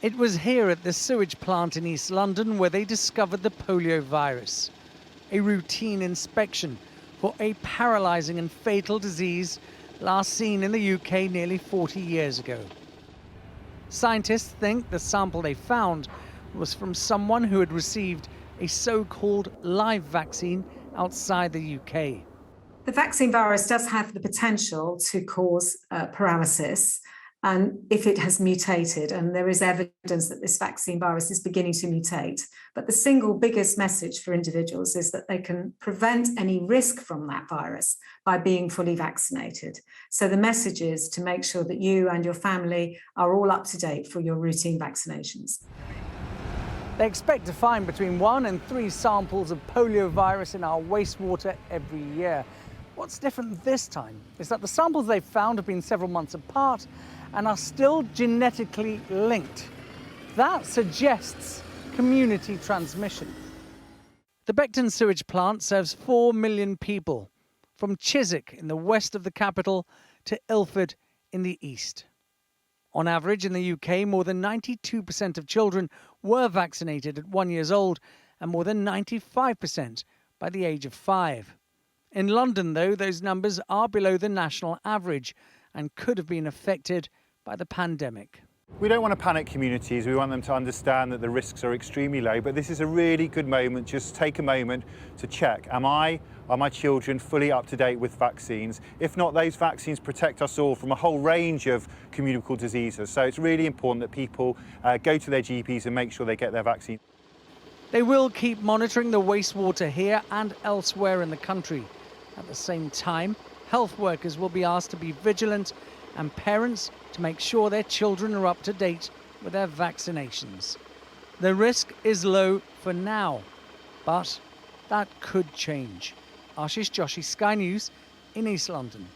It was here at the sewage plant in East London where they discovered the polio virus. A routine inspection for a paralysing and fatal disease last seen in the UK nearly 40 years ago. Scientists think the sample they found was from someone who had received a so-called live vaccine outside the UK. The vaccine virus does have the potential to cause paralysis, and if it has mutated, and there is evidence that this vaccine virus is beginning to mutate. But the single biggest message for individuals is that they can prevent any risk from that virus by being fully vaccinated. So the message is to make sure that you and your family are all up to date for your routine vaccinations. They expect to find between 1 and 3 samples of polio virus in our wastewater every year. What's different this time is that the samples they've found have been several months apart and are still genetically linked. That suggests community transmission. The Beckton sewage plant serves 4 million people, from Chiswick in the west of the capital to Ilford in the east. On average, in the UK, more than 92% of children were vaccinated at 1 year old and more than 95% by the age of 5. In London, though, those numbers are below the national average and could have been affected by the pandemic. We don't want to panic communities. We want them to understand that the risks are extremely low, but this is a really good moment. Just take a moment to check. Are my children fully up to date with vaccines? If not, those vaccines protect us all from a whole range of communicable diseases. So it's really important that people go to their GPs and make sure they get their vaccine. They will keep monitoring the wastewater here and elsewhere in the country. At the same time, health workers will be asked to be vigilant and parents to make sure their children are up to date with their vaccinations. The risk is low for now, but that could change. Ashish Joshi, Sky News in East London.